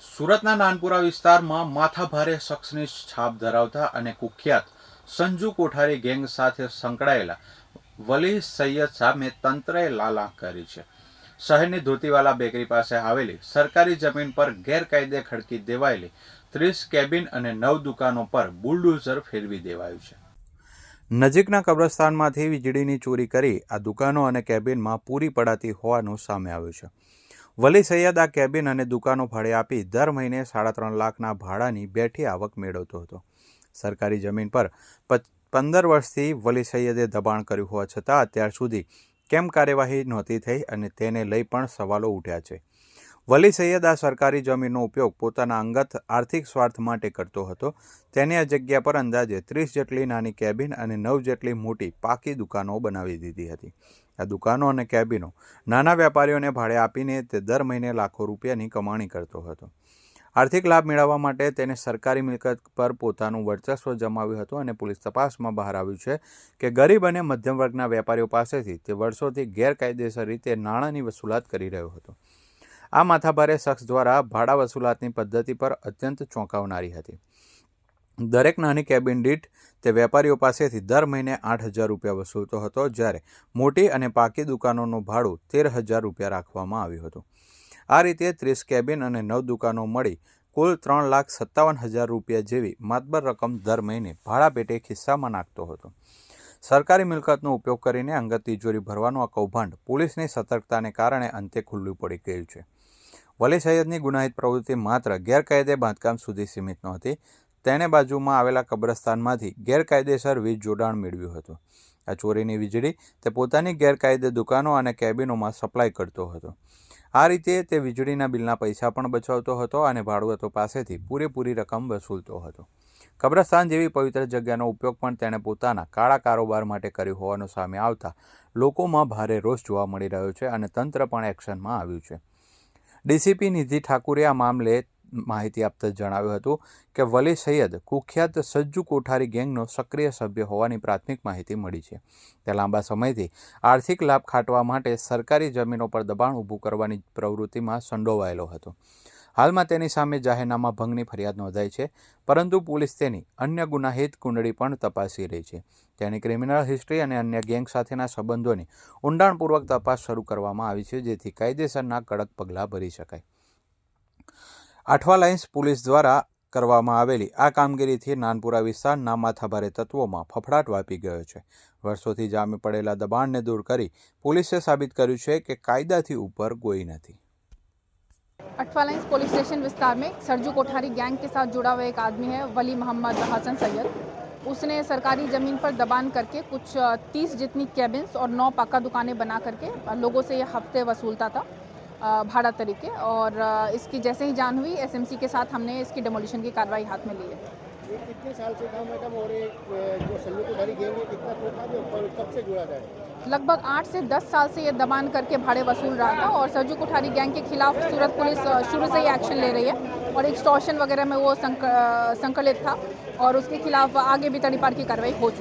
સુરતના નાનપુરા વિસ્તારમાં માથાભારે શખ્સની છાપ ધરાવતા અને કુખ્યાત સંજુ કોઠારી ગેંગ સાથે સંકળાયેલા વલી સૈયદ સામે તંત્રએ લાલાંક કરી છે. શહેરની ધોતીવાલા બેકરી પાસે આવેલી સરકારી જમીન પર ગેરકાયદે ખડકી દેવાયેલી 30 કેબિન અને 9 દુકાનો પર બુલડોઝર ફેરવી દેવાયું છે. નજીકના કબ્રસ્તાનમાંથી વીજળીની ચોરી કરી આ દુકાનો અને કેબિનમાં પૂરી પડાતી હોવાનું સામે આવ્યું છે. વલી સૈયદ આ કેબિન અને દુકાનો ભાડે આપી દર મહિને 3.5 લાખના ભાડાની બેઠી આવક મેળવતો હતો. સરકારી જમીન પર 15 વર્ષથી વલી સૈયદે દબાણ કર્યું હોવા છતાં અત્યાર સુધી કેમ કાર્યવાહી નહોતી થઈ અને તેને લઈ પણ સવાલો ઉઠ્યા છે. વલી સૈયદ આ સરકારી જમીનનો ઉપયોગ પોતાના અંગત આર્થિક સ્વાર્થ માટે કરતો હતો. તેની આ જગ્યા પર અંદાજે 30 જેટલી નાની કેબિન અને 9 જેટલી મોટી પાકી દુકાનો બનાવી દીધી હતી. આ દુકાનો અને કેબિનો નાના વેપારીઓને ભાડે આપીને તે દર મહિને લાખો રૂપિયાની કમાણી કરતો હતો. આર્થિક લાભ મેળવવા માટે તેને સરકારી મિલકત પર પોતાનું વર્ચસ્વ જમાવ્યું હતું અને પોલીસ તપાસમાં બહાર આવ્યું છે કે ગરીબ અને મધ્યમ વર્ગના વેપારીઓ પાસેથી તે વર્ષોથી ગેરકાયદેસર રીતે નાણાંની વસૂલાત કરી રહ્યો હતો. આ માથાભારે શખ્સ દ્વારા ભાડા વસૂલાતની પદ્ધતિ પર અત્યંત ચોંકાવનારી હતી. દરેક નાની કેબિન દીઠ તે વેપારીઓ પાસેથી દર મહિને 8,000 રૂપિયા વસૂલતો હતો, જ્યારે મોટી અને પાકી દુકાનોનું ભાડું 13,000 રૂપિયા રાખવામાં આવ્યું હતું. આ રીતે 30 કેબિન અને 9 દુકાનો મળી કુલ 3,57,000 રૂપિયા જેવી માતબર રકમ દર મહિને ભાડા પેટે ખિસ્સામાં નાખતો હતો. સરકારી મિલકતનો ઉપયોગ કરીને અંગત તિજોરી ભરવાનું આ કૌભાંડ પોલીસની સતર્કતાને કારણે અંતે ખુલ્લું પડી ગયું છે. વલી સૈયદની ગુનાહિત પ્રવૃત્તિ માત્ર ગેરકાયદે બાંધકામ સુધી સીમિત નહોતી. તેણે બાજુમાં આવેલા કબ્રસ્તાનમાંથી ગેરકાયદેસર વીજ જોડાણ મેળવ્યું હતું. આ ચોરીની વીજળી તે પોતાની ગેરકાયદે દુકાનો અને કેબિનોમાં સપ્લાય કરતો હતો. આ રીતે તે વીજળીના બિલના પૈસા પણ બચાવતો હતો અને ભાડુઆતો પાસેથી પૂરેપૂરી રકમ વસૂલતો હતો. કબ્રસ્તાન જેવી પવિત્ર જગ્યાનો ઉપયોગ પણ તેણે પોતાના કાળા કારોબાર માટે કર્યો હોવાનું સામે આવતા લોકોમાં ભારે રોષ જોવા મળી રહ્યો છે અને તંત્ર પણ એક્શનમાં આવ્યું છે. ડીસીપી નિધિ ઠાકુરે આ મામલે માહિતી આપતા જણાવ્યું હતું કે વલી સૈયદ કુખ્યાત સંજુ કોઠારી ગેંગનો સક્રિય સભ્ય હોવાની પ્રાથમિક માહિતી મળી છે. તે લાંબા સમયથી આર્થિક લાભ ખાટવા માટે સરકારી જમીનો પર દબાણ ઊભું કરવાની પ્રવૃત્તિમાં સંડોવાયેલો હતો. હાલમાં તેની સામે જાહેરનામા ભંગની ફરિયાદ નોંધાઈ છે, પરંતુ પોલીસ તેની અન્ય ગુનાહિત કુંડળી પણ તપાસી રહી છે. તેની ક્રિમિનલ હિસ્ટ્રી અને અન્ય ગેંગ સાથેના સંબંધોની ઊંડાણપૂર્વક તપાસ શરૂ કરવામાં આવી છે, જેથી કાયદેસરના કડક પગલાં ભરી શકાય. આઠવા લાઇન્સ પોલીસ દ્વારા કરવામાં આવેલી આ કામગીરીથી નાનપુરા વિસ્તારના માથાભારે તત્વોમાં ફફડાટ વ્યાપી ગયો છે. વર્ષોથી જામી પડેલા દબાણને દૂર કરી પોલીસે સાબિત કર્યું છે કે કાયદાથી ઉપર કોઈ નથી. अठवा लाइन्स पुलिस स्टेशन विस्तार में सरजू कोठारी गैंग के साथ जुड़ा हुआ एक आदमी है वली मोहम्मद हसन सैयद. उसने सरकारी ज़मीन पर दबान करके कुछ 30 जितनी केबिन्स और 9 पक्का दुकानें बना करके लोगों से ये हफ्ते वसूलता था भाड़ा तरीके. और इसकी जैसे ही जान हुई एसएमसी के साथ हमने इसकी डिमोलिशन की कार्रवाई हाथ में ली है. ये कितने साल से था मैडम, और जो संजू कोठारी गैंग है कितना था और कब से जुड़ा था? लगभग 8 से 10 साल से ये दबान करके भाड़े वसूल रहा था और सरजू कोठारी गैंग के खिलाफ सूरत पुलिस शुरू से ही एक्शन ले रही है और एक्सटॉर्शन वगैरह में वो संकलित था और उसके खिलाफ आगे भी तड़ीपार की कार्रवाई हो चुकी है.